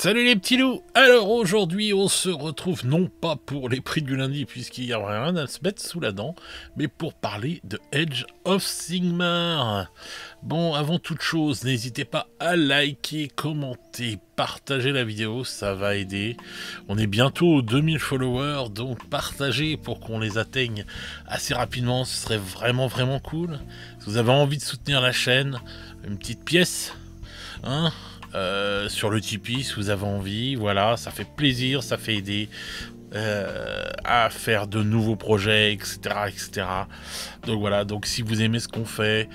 Salut les petits loups. Alors aujourd'hui on se retrouve non pas pour les prix du lundi puisqu'il y a rien à se mettre sous la dent, mais pour parler de Age of Sigmar. Bon, avant toute chose, n'hésitez pas à liker, commenter, partager la vidéo, ça va aider. On est bientôt aux 2000 followers, donc partagez pour qu'on les atteigne assez rapidement, ce serait vraiment cool. Si vous avez envie de soutenir la chaîne, une petite pièce, hein, sur le Tipeee si vous avez envie, voilà, ça fait plaisir, ça fait aider à faire de nouveaux projets, etc. Donc voilà, donc si vous aimez ce qu'on fait,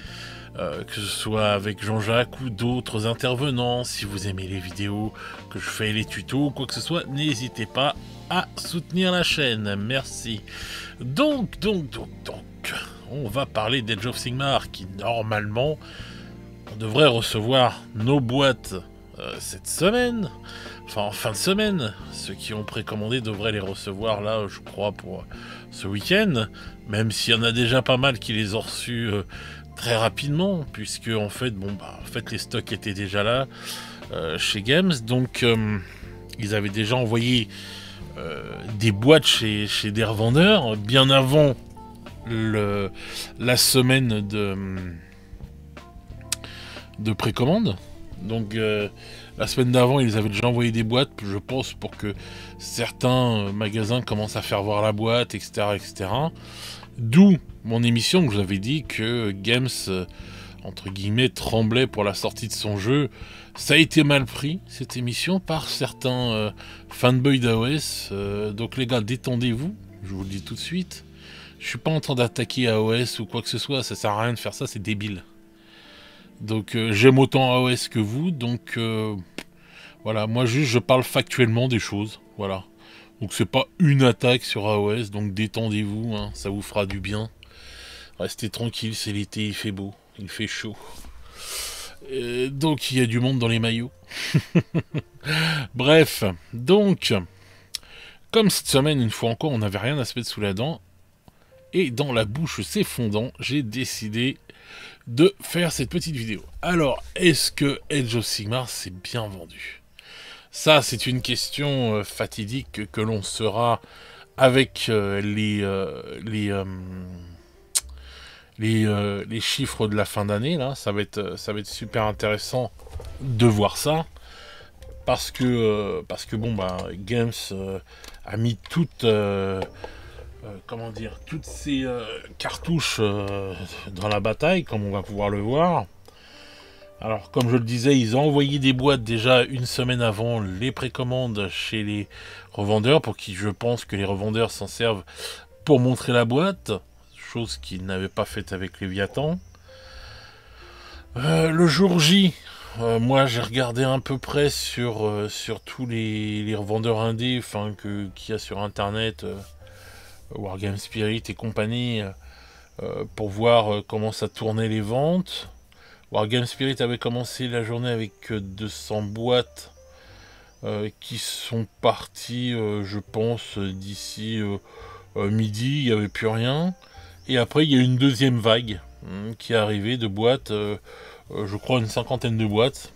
que ce soit avec Jean-Jacques ou d'autres intervenants, si vous aimez les vidéos que je fais, les tutos, quoi que ce soit, n'hésitez pas à soutenir la chaîne, merci. Donc, on va parler d'Age of Sigmar qui normalement on devrait recevoir nos boîtes cette semaine, enfin en fin de semaine. Ceux qui ont précommandé devraient les recevoir là, je crois, pour ce week-end, même s'il y en a déjà pas mal qui les ont reçus très rapidement, puisque en fait, les stocks étaient déjà là chez Games, donc ils avaient déjà envoyé des boîtes chez des revendeurs bien avant la semaine de précommande. Donc la semaine d'avant ils avaient déjà envoyé des boîtes, je pense, pour que certains magasins commencent à faire voir la boîte, etc. D'où mon émission où je vous avais dit que Games entre guillemets tremblait pour la sortie de son jeu. Ça a été mal pris cette émission par certains fanboys d'AOS, donc les gars, détendez-vous, je vous le dis tout de suite. Je suis pas en train d'attaquer AOS ou quoi que ce soit, ça sert à rien de faire ça, c'est débile. Donc j'aime autant AOS que vous, donc voilà, moi juste je parle factuellement des choses, voilà. Donc c'est pas une attaque sur AOS, donc détendez-vous, hein, ça vous fera du bien. Restez tranquille, c'est l'été, il fait beau, il fait chaud. Donc il y a du monde dans les maillots. Bref, donc, comme cette semaine, une fois encore, on n'avait rien à se mettre sous la dent, et dans la bouche s'effondant, j'ai décidé de faire cette petite vidéo. Alors, est-ce que Age of Sigmar s'est bien vendu? Ça, c'est une question fatidique que l'on saura avec les chiffres de la fin d'année. Là, ça va être super intéressant de voir ça. Parce que Games a mis toutes ces cartouches dans la bataille, comme on va pouvoir le voir. Alors, comme je le disais, ils ont envoyé des boîtes déjà une semaine avant les précommandes chez les revendeurs, pour qui je pense que les revendeurs s'en servent pour montrer la boîte, chose qu'ils n'avaient pas faite avec Léviathan. Le jour J, moi j'ai regardé à peu près sur tous les revendeurs indés, qu'il y a sur internet, Wargame Spirit et compagnie, pour voir comment ça tournait les ventes. Wargame Spirit avait commencé la journée avec 200 boîtes qui sont parties, je pense, d'ici midi, il n'y avait plus rien. Et après, il y a une deuxième vague qui est arrivée de boîtes, je crois une 50aine de boîtes,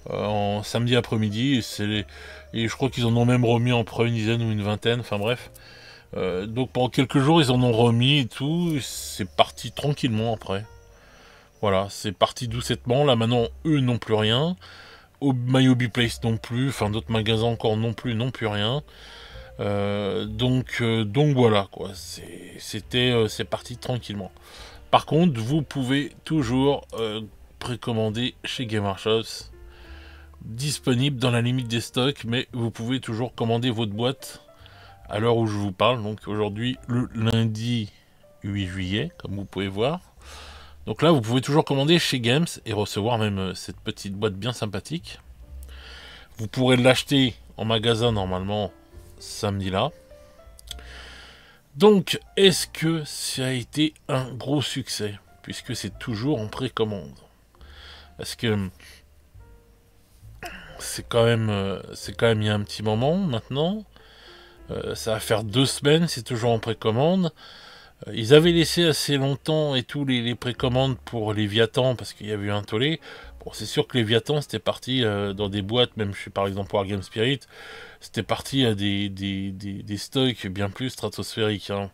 en samedi après-midi. Et je crois qu'ils en ont même remis en une dizaine ou une vingtaine, enfin bref. Donc pendant quelques jours, ils en ont remis et tout. C'est parti tranquillement après. Voilà, c'est parti doucettement. Là maintenant, eux n'ont plus rien. My Hobby Place non plus. Enfin, d'autres magasins encore non plus, n'ont plus rien. Donc voilà quoi. C'est parti tranquillement. Par contre, vous pouvez toujours précommander chez Gamershops. Disponible dans la limite des stocks, mais vous pouvez toujours commander votre boîte à l'heure où je vous parle. Donc aujourd'hui, le lundi 8 juillet, comme vous pouvez voir. Donc là, vous pouvez toujours commander chez Games et recevoir même cette petite boîte bien sympathique. Vous pourrez l'acheter en magasin normalement samedi là. Donc, est-ce que ça a été un gros succès? Puisque c'est toujours en précommande. Parce que c'est quand même il y a un petit moment maintenant. Ça va faire 2 semaines, c'est toujours en précommande. Ils avaient laissé assez longtemps et tous les précommandes pour Léviathan parce qu'il y avait eu un tollé. Bon, c'est sûr que Léviathan c'était parti dans des boîtes, même chez par exemple Wargame Spirit, c'était parti à des stocks bien plus stratosphériques. Hein.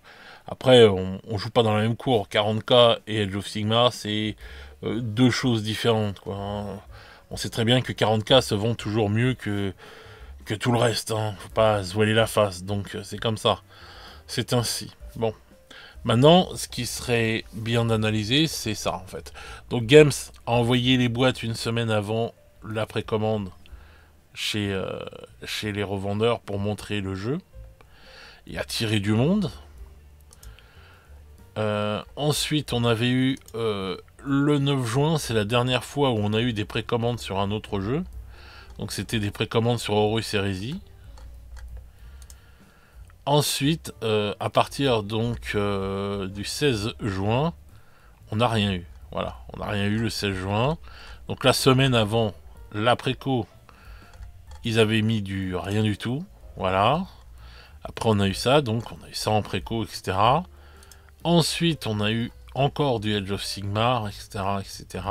Après, on joue pas dans la même cour. 40K et Age of Sigmar, c'est deux choses différentes. Quoi, hein. On sait très bien que 40K se vend toujours mieux que tout le reste. Hein. Faut pas se voiler la face. Donc c'est comme ça. C'est ainsi. Bon. Maintenant, ce qui serait bien d'analyser, c'est ça en fait. Donc Games a envoyé les boîtes une semaine avant la précommande chez les revendeurs pour montrer le jeu et attirer du monde. Ensuite, on avait eu le 9 juin, c'est la dernière fois où on a eu des précommandes sur un autre jeu. Donc c'était des précommandes sur Horus Heresy. Ensuite, à partir donc du 16 juin, on n'a rien eu. Voilà, on n'a rien eu le 16 juin. Donc la semaine avant la préco, ils avaient mis du rien du tout. Voilà. Après on a eu ça, donc on a eu ça en préco, etc. Ensuite, on a eu encore du Age of Sigmar, etc., etc.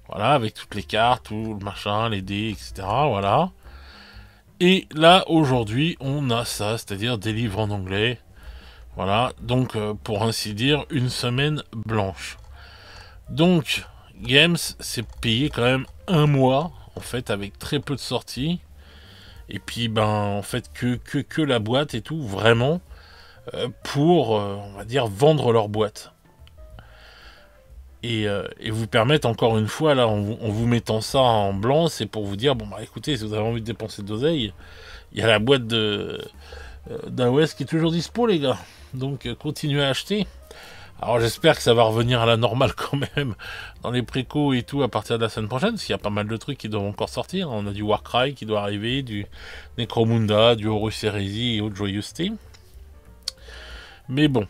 Voilà, avec toutes les cartes, tout le machin, les dés, etc. Voilà. Et là, aujourd'hui, on a ça, c'est-à-dire des livres en anglais. Voilà, donc pour ainsi dire, une semaine blanche. Donc, Games s'est payé quand même un mois, en fait, avec très peu de sorties. Et puis, ben, en fait, que la boîte et tout, vraiment, pour, on va dire, vendre leur boîte. Et vous permettre, encore une fois, là, en vous mettant ça en blanc, c'est pour vous dire, bon, bah écoutez, si vous avez envie de dépenser de l'oseille, il y a la boîte d'AOS qui est toujours dispo, les gars. Donc, continuez à acheter. Alors j'espère que ça va revenir à la normale quand même dans les précos et tout à partir de la semaine prochaine, parce qu'il y a pas mal de trucs qui doivent encore sortir. On a du Warcry qui doit arriver, du Necromunda, du Horus Heresy et autres joyeusetés. Mais bon.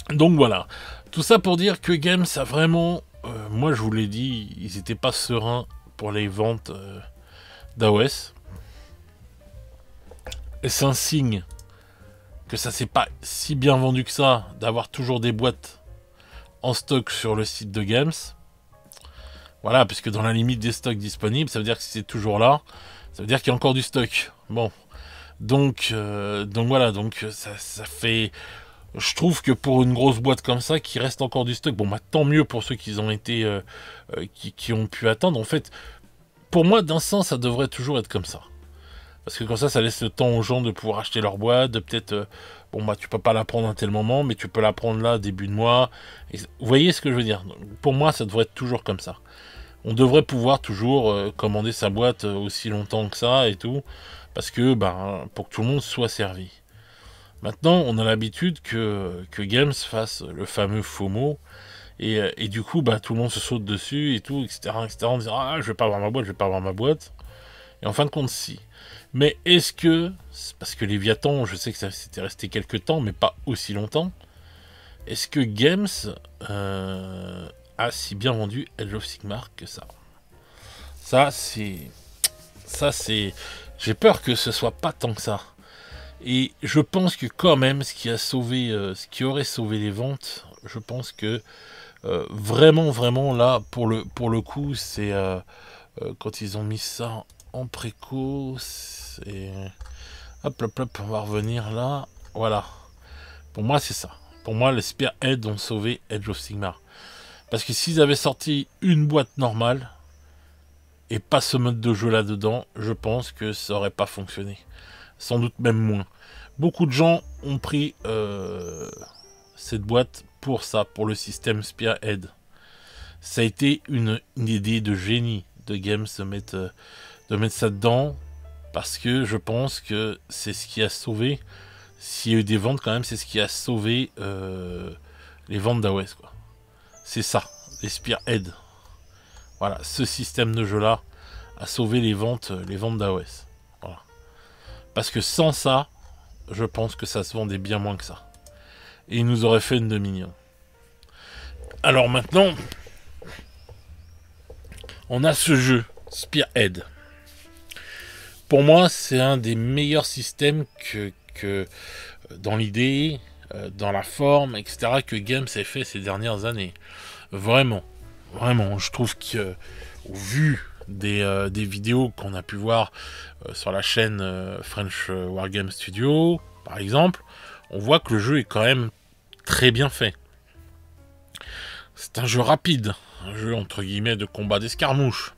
Donc voilà. Tout ça pour dire que Games a vraiment... moi je vous l'ai dit, ils n'étaient pas sereins pour les ventes d'AOS. Et c'est un signe que ça s'est pas si bien vendu que ça, d'avoir toujours des boîtes en stock sur le site de Games. Voilà, puisque dans la limite des stocks disponibles, ça veut dire que si c'est toujours là, ça veut dire qu'il y a encore du stock. Bon, donc voilà, donc ça fait... Je trouve que pour une grosse boîte comme ça, qui reste encore du stock, bon bah tant mieux pour ceux qui ont été, qui ont pu attendre. En fait, pour moi, d'un sens, ça devrait toujours être comme ça. Parce que comme ça laisse le temps aux gens de pouvoir acheter leur boîte, de peut-être... bon, bah, tu peux pas la prendre à un tel moment, mais tu peux la prendre là, début de mois. Et, vous voyez ce que je veux dire? Pour moi, ça devrait être toujours comme ça. On devrait pouvoir toujours commander sa boîte aussi longtemps que ça et tout. Parce que, bah, pour que tout le monde soit servi. Maintenant, on a l'habitude que Games fasse le fameux FOMO. Et du coup, bah, tout le monde se saute dessus et tout, etc. En disant, ah, je vais pas avoir ma boîte, je vais pas avoir ma boîte. Et en fin de compte, si. Mais est-ce que, parce que Léviathan, je sais que ça s'était resté quelques temps, mais pas aussi longtemps, est-ce que Games a si bien vendu Age of Sigmar que ça? Ça, c'est... J'ai peur que ce soit pas tant que ça. Et je pense que quand même, ce qui aurait sauvé les ventes, je pense que vraiment là, pour le coup, c'est quand ils ont mis ça en préco, c'est... Hop, on va revenir là. Voilà. Pour moi, c'est ça. Pour moi, les Spearhead ont sauvé Age of Sigmar. Parce que s'ils avaient sorti une boîte normale, et pas ce mode de jeu là-dedans, je pense que ça aurait pas fonctionné. Sans doute même moins. Beaucoup de gens ont pris cette boîte pour ça, pour le système Spearhead. Ça a été une idée de génie de Games de mettre ça dedans, parce que je pense que c'est ce qui a sauvé, s'il y a eu des ventes quand même, c'est ce qui a sauvé les ventes d'AOS, quoi. C'est ça, les Spearhead. Voilà, ce système de jeu là a sauvé les ventes d'AOS. Voilà. Parce que sans ça, je pense que ça se vendait bien moins que ça. Et il nous aurait fait une demi-million. Alors maintenant, on a ce jeu, Spearhead. Pour moi, c'est un des meilleurs systèmes que dans l'idée, dans la forme, etc., que Games a fait ces dernières années. Vraiment, vraiment, je trouve qu'au vu des vidéos qu'on a pu voir sur la chaîne French Wargame Studio, par exemple, on voit que le jeu est quand même très bien fait. C'est un jeu rapide, un jeu entre guillemets de combat d'escarmouche.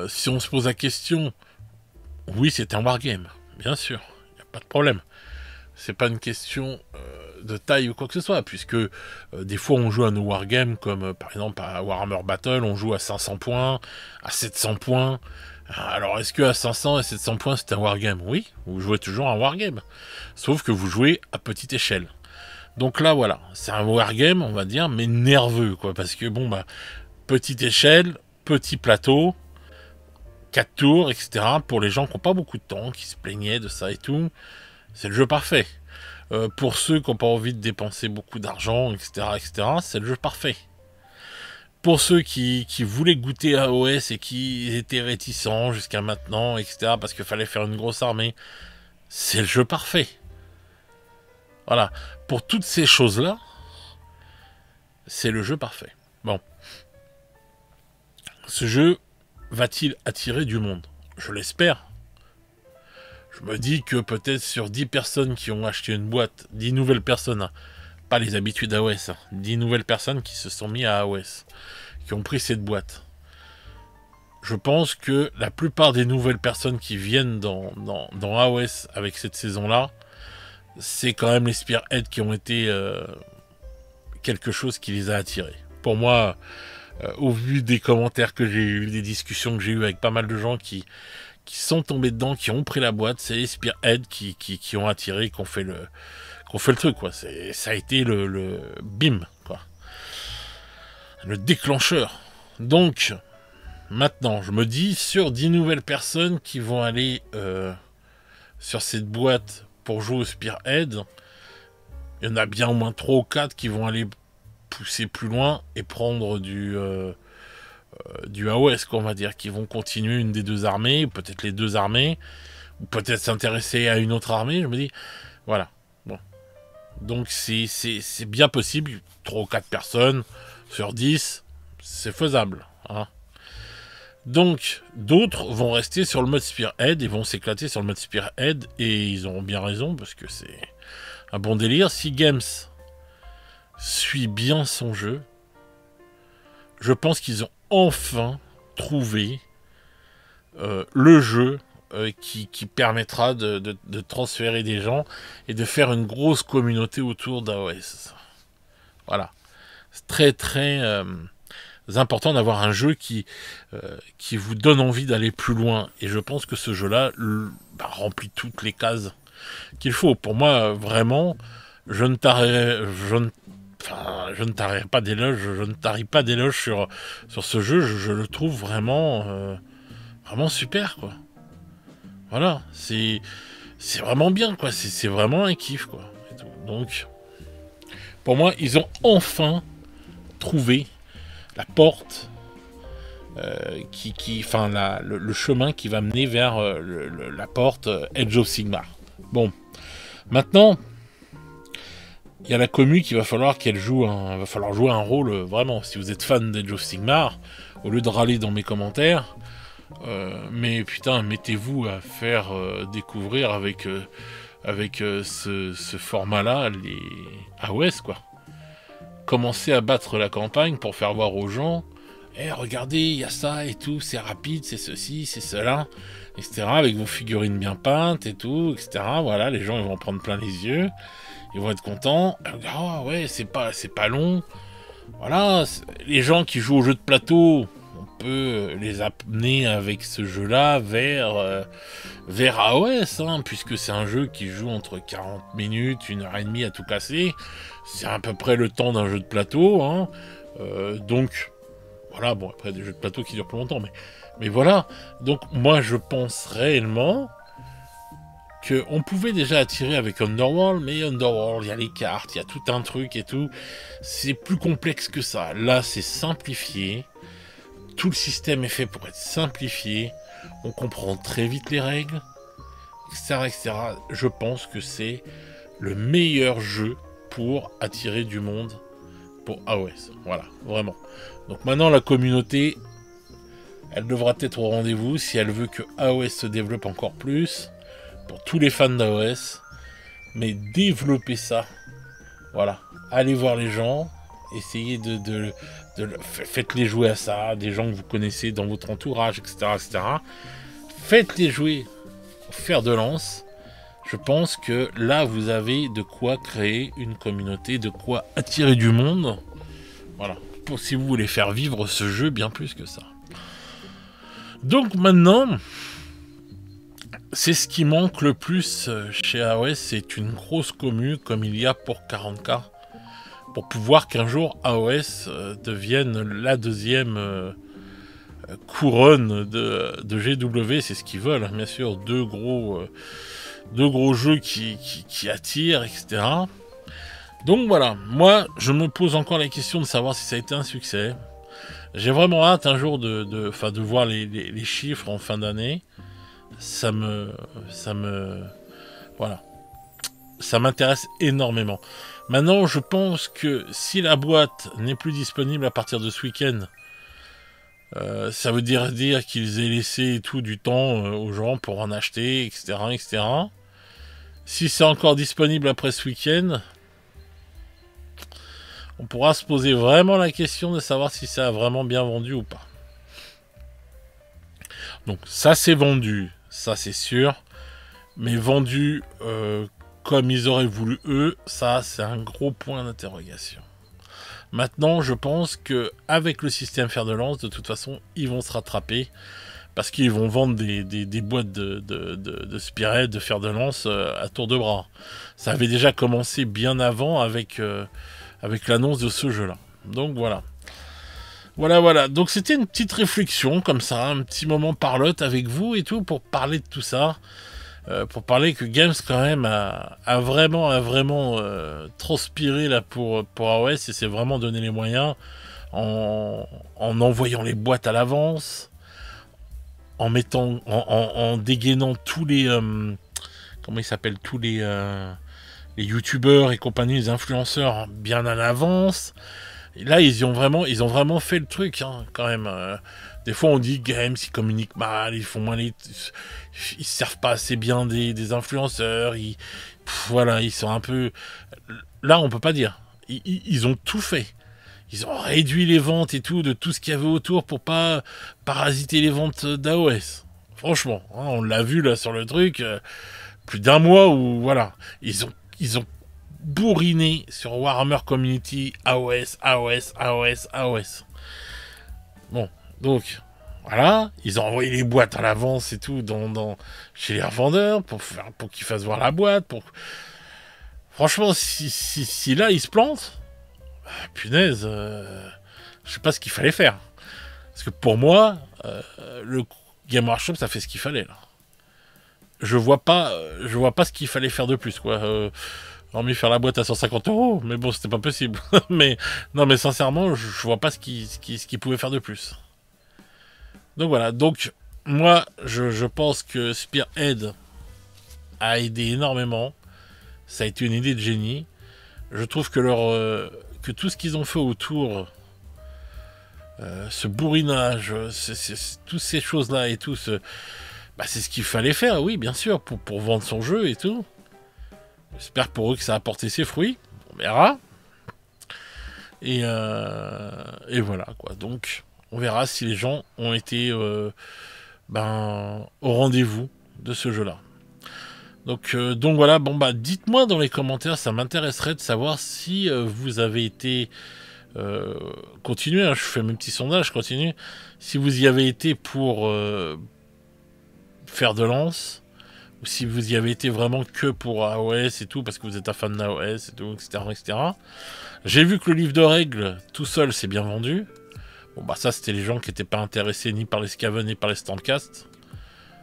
Si on se pose la question, oui, c'est un wargame, bien sûr, il n'y a pas de problème. C'est pas une question de taille ou quoi que ce soit, puisque des fois on joue à nos wargames, comme par exemple à Warhammer Battle, on joue à 500 points, à 700 points. Alors est-ce que à 500 et 700 points c'est un wargame? Oui, vous jouez toujours un wargame, sauf que vous jouez à petite échelle. Donc là voilà, c'est un wargame on va dire, mais nerveux quoi, parce que bon bah, petite échelle, petit plateau, 4 tours, etc. Pour les gens qui n'ont pas beaucoup de temps, qui se plaignaient de ça et tout, c'est le jeu parfait. Pour ceux qui n'ont pas envie de dépenser beaucoup d'argent, etc., c'est le jeu parfait. Pour ceux qui voulaient goûter à AOS et qui étaient réticents jusqu'à maintenant, etc., parce qu'il fallait faire une grosse armée, c'est le jeu parfait. Voilà. Pour toutes ces choses-là, c'est le jeu parfait. Bon. Ce jeu va-t-il attirer du monde? Je l'espère. Je me dis que peut-être sur 10 personnes qui ont acheté une boîte, 10 nouvelles personnes, hein, pas les habitudes AOS, hein, 10 nouvelles personnes qui se sont mis à AOS, qui ont pris cette boîte. Je pense que la plupart des nouvelles personnes qui viennent dans AOS avec cette saison-là, c'est quand même les Spearhead qui ont été quelque chose qui les a attirés. Pour moi, au vu des commentaires que j'ai eu, des discussions que j'ai eues avec pas mal de gens qui sont tombés dedans, qui ont pris la boîte, c'est les Spearhead qui ont attiré, qui ont fait le truc, quoi. Ça a été le bim, quoi. Le déclencheur. Donc, maintenant, je me dis, sur 10 nouvelles personnes qui vont aller sur cette boîte pour jouer au Spearhead, il y en a bien au moins 3 ou 4 qui vont aller pousser plus loin et prendre du AOS, qu'on va dire, qui vont continuer une des deux armées, peut-être les deux armées, ou peut-être s'intéresser à une autre armée. Je me dis, voilà. Bon. Donc c'est bien possible, 3 ou 4 personnes sur 10, c'est faisable. Hein. Donc d'autres vont rester sur le mode Spearhead et vont s'éclater sur le mode Spearhead, et ils auront bien raison, parce que c'est un bon délire. Si Games suit bien son jeu, je pense qu'ils ont enfin trouvé le jeu qui permettra de transférer des gens et de faire une grosse communauté autour d'AOS. Voilà. C'est très très important d'avoir un jeu qui vous donne envie d'aller plus loin. Et je pense que ce jeu-là remplit toutes les cases qu'il faut. Pour moi, vraiment, je ne tarie pas d'éloge sur ce jeu. Je le trouve vraiment super, quoi. Voilà, c'est vraiment bien, quoi. C'est vraiment un kiff, quoi. Donc, pour moi, ils ont enfin trouvé la porte le chemin qui va mener vers la porte Age of Sigmar. Bon, maintenant, il y a la commu qu'il va falloir jouer un rôle vraiment. Si vous êtes fan d'Age of Sigmar, au lieu de râler dans mes commentaires, mais putain, mettez-vous à faire découvrir avec ce format-là les AOS, quoi. Commencez à battre la campagne pour faire voir aux gens, regardez, il y a ça et tout, c'est rapide, c'est ceci, c'est cela, etc. Avec vos figurines bien peintes et tout, etc. Voilà, les gens ils vont en prendre plein les yeux, ils vont être contents. Ah ouais, c'est pas long. Voilà, les gens qui jouent au jeu de plateau, on peut les amener avec ce jeu-là vers AOS, hein, puisque c'est un jeu qui joue entre 40 minutes, 1h30 à tout casser. C'est à peu près le temps d'un jeu de plateau, hein. Donc, voilà, bon, après des jeux de plateau qui durent plus longtemps, mais voilà. Donc, moi, je pense réellement qu'on pouvait déjà attirer avec Underworld, mais Underworld, il y a les cartes, il y a tout un truc et tout. C'est plus complexe que ça. Là, c'est simplifié. Tout le système est fait pour être simplifié. On comprend très vite les règles, etc., etc. Je pense que c'est le meilleur jeu pour attirer du monde pour AOS. Voilà, vraiment. Donc maintenant, la communauté, elle devra être au rendez-vous si elle veut que AOS se développe encore plus, pour tous les fans d'AOS. Mais développer ça, voilà. Allez voir les gens, essayez faites-les jouer à ça, des gens que vous connaissez dans votre entourage, etc. etc. Faites-les jouer au fer de lance. Je pense que là, vous avez de quoi créer une communauté, de quoi attirer du monde. Voilà. Pour si vous voulez faire vivre ce jeu bien plus que ça. Donc maintenant, c'est ce qui manque le plus chez AOS, c'est une grosse commu comme il y a pour 40K. Pour pouvoir qu'un jour AOS devienne la deuxième couronne de GW, c'est ce qu'ils veulent, hein, bien sûr, deux gros jeux qui attirent, etc. Donc voilà, moi je me pose encore la question de savoir si ça a été un succès. J'ai vraiment hâte un jour de voir les chiffres en fin d'année. Voilà, ça m'intéresse énormément. Maintenant, je pense que si la boîte n'est plus disponible à partir de ce week-end, ça veut dire qu'ils aient laissé tout du temps aux gens pour en acheter, etc., etc. Si c'est encore disponible après ce week-end, on pourra se poser vraiment la question de savoir si ça a vraiment bien vendu ou pas. Donc ça c'est vendu, ça c'est sûr, mais vendu comme ils auraient voulu eux, ça c'est un gros point d'interrogation. Maintenant, je pense que avec le système fer de lance, de toute façon, ils vont se rattraper parce qu'ils vont vendre des boîtes de Spearhead, de fer de lance à tour de bras. Ça avait déjà commencé bien avant avec l'annonce de ce jeu-là. Donc voilà. Voilà. Donc c'était une petite réflexion comme ça, un petit moment parlotte avec vous et tout pour parler de tout ça. Pour parler que Games quand même a vraiment transpiré là pour AOS et s'est vraiment donné les moyens en envoyant les boîtes à l'avance, en dégainant tous les comment ils s'appellent, tous les youtubeurs et compagnie, les influenceurs bien à l'avance. Et là ils ont vraiment fait le truc hein, quand même. Des fois on dit Games ils communiquent mal, ils servent pas assez bien des influenceurs, voilà, ils sont un peu... Là on peut pas dire, ils ont tout fait. Ils ont réduit les ventes et tout, de tout ce qu'il y avait autour pour pas parasiter les ventes d'AOS. Franchement, hein, on l'a vu là sur le truc, plus d'un mois où voilà, ils ont bourriné sur Warhammer Community, AOS. Bon, donc, voilà, ils ont envoyé les boîtes à l'avance et tout chez les revendeurs pour qu'ils fassent voir la boîte. Franchement, si là, ils se plantent, punaise, je sais pas ce qu'il fallait faire. Parce que pour moi, le Game Workshop, ça fait ce qu'il fallait, là. Je vois pas ce qu'il fallait faire de plus, quoi. Hormis faire la boîte à 150 €, mais bon, c'était pas possible. mais sincèrement, je vois pas ce qu'il pouvait faire de plus. Donc voilà, donc moi je pense que Spearhead a aidé énormément. Ça a été une idée de génie. Je trouve que que tout ce qu'ils ont fait autour, ce bourrinage, toutes ces choses-là et tout, c'est ce qu'il fallait faire, oui, bien sûr, pour vendre son jeu et tout. J'espère pour eux que ça a porté ses fruits. On verra. Et voilà, quoi. Donc, on verra si les gens ont été au rendez-vous de ce jeu-là. Donc voilà, dites-moi dans les commentaires, ça m'intéresserait de savoir si vous avez été... continuez, hein, je fais mes petits sondages, je continue. Si vous y avez été pour faire de lance, ou si vous y avez été vraiment que pour AOS et tout, parce que vous êtes un fan d'AOS et tout, etc., etc. J'ai vu que le livre de règles, tout seul, c'est bien vendu. Bon, ça, c'était les gens qui n'étaient pas intéressés ni par les Skaven ni par les Stormcast.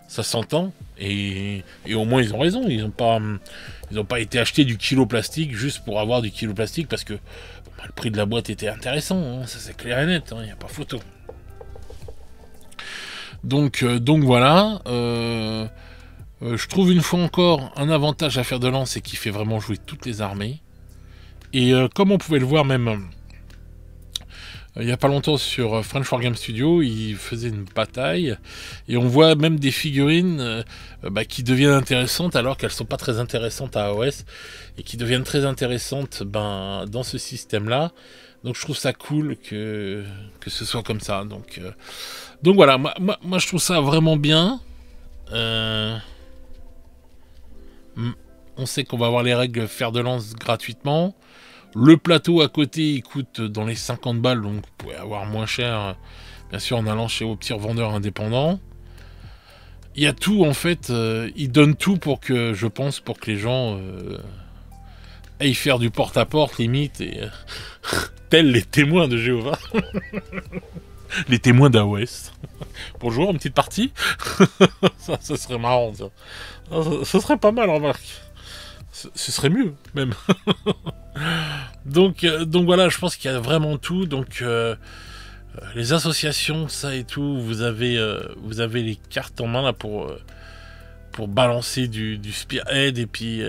Ça s'entend. Et au moins, ils ont raison. Ils n'ont pas été acheter du kilo plastique juste pour avoir du kilo plastique parce que le prix de la boîte était intéressant. Hein, ça, c'est clair et net. Il n'y a pas photo. Donc voilà. Je trouve une fois encore un avantage à Fer de Lance, c'est qu'il fait vraiment jouer toutes les armées. Et comme on pouvait le voir même il n'y a pas longtemps sur French Wargame Studio, il faisait une bataille et on voit même des figurines qui deviennent intéressantes alors qu'elles ne sont pas très intéressantes à AOS et qui deviennent très intéressantes dans ce système-là. Donc je trouve ça cool que ce soit comme ça. Donc voilà, moi je trouve ça vraiment bien. On sait qu'on va avoir les règles Fer de Lance gratuitement. Le plateau à côté, il coûte dans les 50 balles, donc vous pouvez avoir moins cher, bien sûr, en allant chez vos petits revendeurs indépendants. Il y a tout, en fait, ils donnent tout pour que, je pense, pour que les gens aillent faire du porte-à-porte, limite, et tels les témoins de Jéhovah. Les témoins d'AOS. Bonjour, une petite partie. ça serait marrant, ça. Ce serait pas mal, remarque. Ce serait mieux, même. donc voilà, je pense qu'il y a vraiment tout. Donc les associations, ça et tout, vous avez les cartes en main là pour balancer du spearhead et puis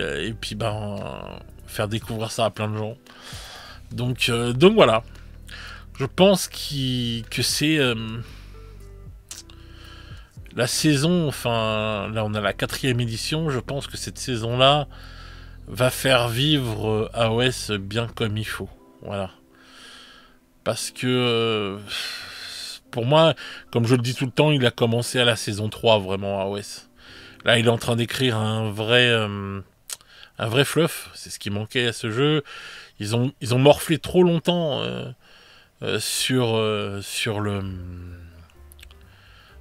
faire découvrir ça à plein de gens. Donc voilà, je pense que c'est la saison. Enfin, là on a la 4e édition. Je pense que cette saison là va faire vivre AOS bien comme il faut. Voilà. Parce que, pour moi, comme je le dis tout le temps, il a commencé à la saison 3, vraiment, AOS. Là, il est en train d'écrire un vrai fluff. C'est ce qui manquait à ce jeu. Ils ont morflé trop longtemps sur le...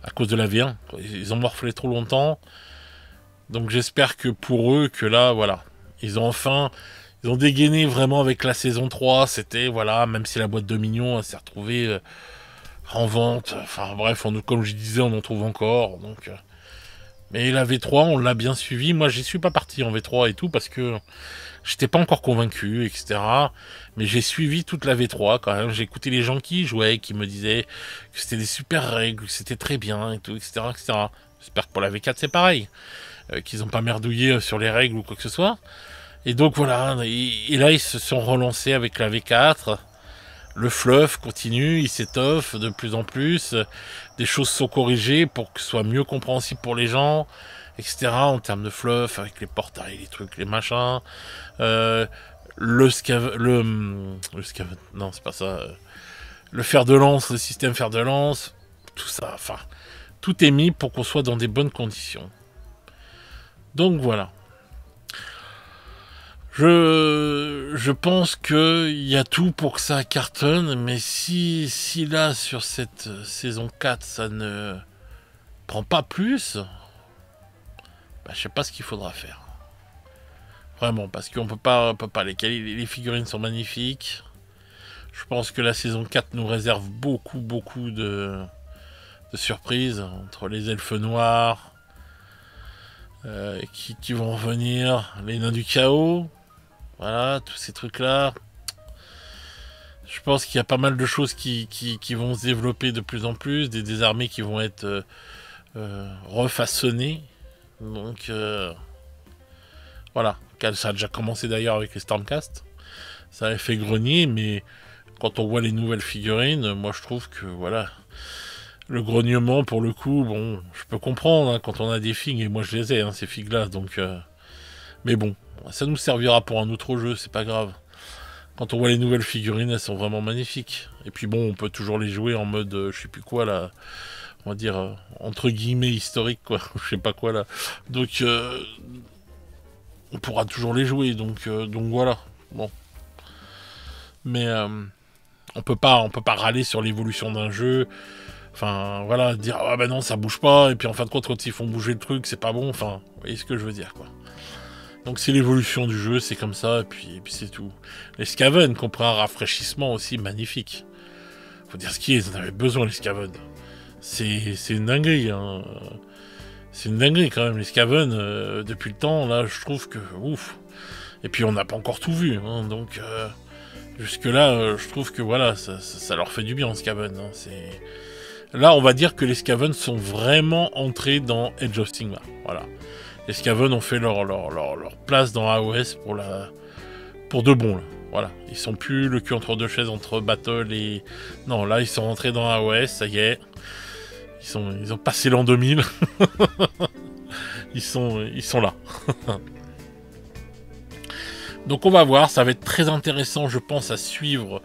à cause de la V1. Ils ont morflé trop longtemps. Donc j'espère que pour eux, que là, voilà. Ils ont dégainé vraiment avec la saison 3, c'était, voilà, même si la boîte de Minions s'est retrouvée en vente, enfin bref, comme je disais, on en trouve encore, donc... Mais la V3, on l'a bien suivi, moi j'y suis pas parti en V3 et tout, parce que j'étais pas encore convaincu, etc. Mais j'ai suivi toute la V3 quand même, j'ai écouté les gens qui y jouaient, qui me disaient que c'était des super règles, que c'était très bien, et tout, etc. etc. J'espère que pour la V4 c'est pareil. Qu'ils n'ont pas merdouillé sur les règles ou quoi que ce soit. Et donc voilà, et là ils se sont relancés avec la V4, le fluff continue, il s'étoffe de plus en plus, des choses sont corrigées pour que ce soit mieux compréhensible pour les gens, etc. en termes de fluff, avec les portails, les trucs, les machins, le fer de lance, le système fer de lance, tout ça, enfin, tout est mis pour qu'on soit dans des bonnes conditions. Donc voilà. Je pense qu'il y a tout pour que ça cartonne, mais si là, sur cette saison 4, ça ne prend pas plus, je sais pas ce qu'il faudra faire. Vraiment, parce qu'on peut pas les figurines sont magnifiques. Je pense que la saison 4 nous réserve beaucoup de surprises, entre les elfes noirs, qui vont revenir, les nains du chaos, voilà, tous ces trucs-là. Je pense qu'il y a pas mal de choses qui vont se développer de plus en plus, des armées qui vont être refaçonnées. Donc voilà, ça a déjà commencé d'ailleurs avec les Stormcast. Ça avait fait grenier, mais quand on voit les nouvelles figurines, moi je trouve que voilà, le grognement pour le coup, bon, je peux comprendre hein, quand on a des figues, et moi je les ai, hein, ces figues-là, donc... mais bon, ça nous servira pour un autre jeu, c'est pas grave. Quand on voit les nouvelles figurines, elles sont vraiment magnifiques. Et puis bon, on peut toujours les jouer en mode, je sais plus quoi là, on va dire, entre guillemets historique quoi, je sais pas quoi là. Donc, on pourra toujours les jouer, donc voilà, bon. Mais on peut pas râler sur l'évolution d'un jeu. Enfin, voilà, dire ah ben non, ça bouge pas, et puis en fin de compte, quand ils font bouger le truc, c'est pas bon. Enfin, vous voyez ce que je veux dire, quoi. Donc c'est l'évolution du jeu, c'est comme ça, et puis c'est tout. Les Skaven, qui ont pris un rafraîchissement aussi magnifique. Faut dire ce qui est, ils en avaient besoin, les Skaven. C'est une dinguerie, hein. C'est une dinguerie quand même, les Skaven, depuis le temps, là, je trouve que ouf. Et puis on n'a pas encore tout vu, hein, donc jusque-là, je trouve que voilà, ça leur fait du bien, Skaven. Hein, là, on va dire que les Skaven sont vraiment entrés dans Age of Sigmar. Voilà. Et Skaven ont fait leur place dans AOS pour de bon, là. Voilà, ils sont plus le cul entre deux chaises entre Battle et... Non, là, ils sont rentrés dans AOS, ça y est. Ils ont passé l'an 2000. ils sont là. Donc on va voir, ça va être très intéressant, je pense, à suivre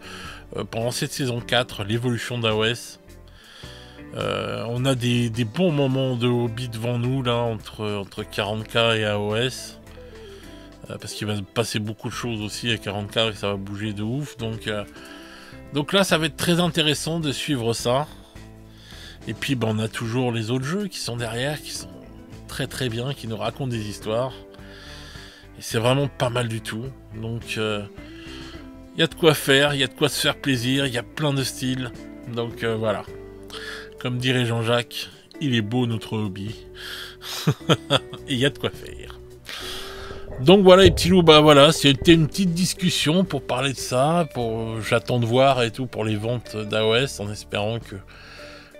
pendant cette saison 4, l'évolution d'AOS. On a des bons moments de hobby devant nous, là, entre 40K et AOS. Parce qu'il va se passer beaucoup de choses aussi à 40K et ça va bouger de ouf. Donc là, ça va être très intéressant de suivre ça. Et puis, on a toujours les autres jeux qui sont derrière, qui sont très très bien, qui nous racontent des histoires. Et c'est vraiment pas mal du tout. Donc, il y a de quoi faire, il y a de quoi se faire plaisir, il y a plein de styles. Donc voilà. Comme dirait Jean-Jacques, il est beau notre hobby. Et il y a de quoi faire. Donc voilà les petits loups, voilà, c'était une petite discussion pour parler de ça, j'attends de voir et tout pour les ventes d'AOS en espérant que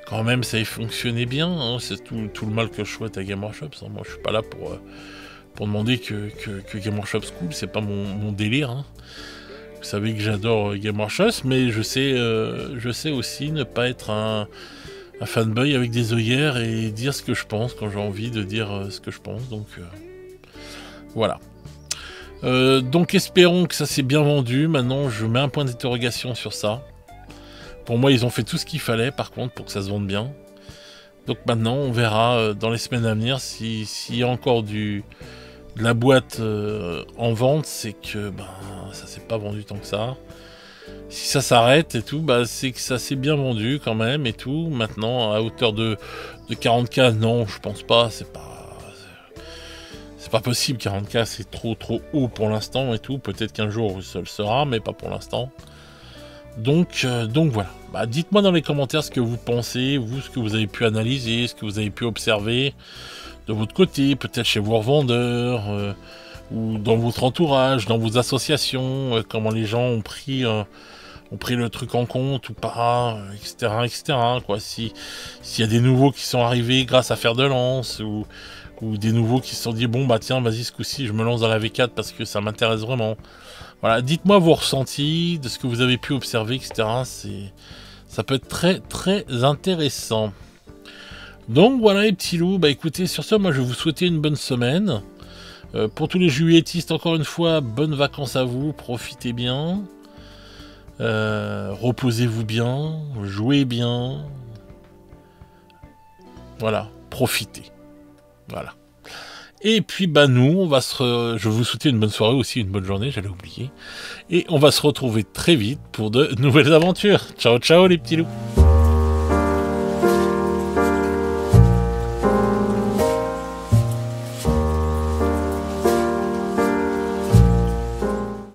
quand même ça ait fonctionné bien, hein. C'est tout le mal que je souhaite à Game Workshop, hein. Moi je suis pas là pour demander que Game Workshop cool, c'est pas mon délire, hein. Vous savez que j'adore Game Workshop, mais je sais aussi ne pas être un fanboy avec des œillères et dire ce que je pense quand j'ai envie de dire ce que je pense, donc... Voilà. Donc espérons que ça s'est bien vendu. Maintenant, je mets un point d'interrogation sur ça. Pour moi, ils ont fait tout ce qu'il fallait, par contre, pour que ça se vende bien. Donc maintenant, on verra dans les semaines à venir s'il y a encore de la boîte en vente. C'est que ça s'est pas vendu tant que ça. Si ça s'arrête et tout, c'est que ça s'est bien vendu quand même et tout. Maintenant, à hauteur de 40K, non, je pense pas. C'est pas possible, 40K c'est trop haut pour l'instant et tout, peut-être qu'un jour ça le sera, mais pas pour l'instant. Donc voilà, dites-moi dans les commentaires ce que vous pensez, vous, ce que vous avez pu analyser, ce que vous avez pu observer de votre côté, peut-être chez vos revendeurs, ou dans votre entourage, dans vos associations, comment les gens ont pris le truc en compte ou pas, etc. quoi. S'il y a des nouveaux qui sont arrivés grâce à Fer de Lance, ou des nouveaux qui se sont dit bon tiens vas-y ce coup-ci je me lance dans la V4 parce que ça m'intéresse vraiment. Voilà, dites-moi vos ressentis, de ce que vous avez pu observer, etc. Ça peut être très très intéressant. Donc voilà les petits loups, écoutez, sur ce moi je vais vous souhaiter une bonne semaine. Pour tous les juilletistes, encore une fois, bonnes vacances à vous, profitez bien. Reposez-vous bien, jouez bien. Voilà, profitez. Voilà. Et puis nous, je vais vous souhaiter une bonne soirée aussi, une bonne journée, j'allais oublier. Et on va se retrouver très vite pour de nouvelles aventures. Ciao ciao les petits loups.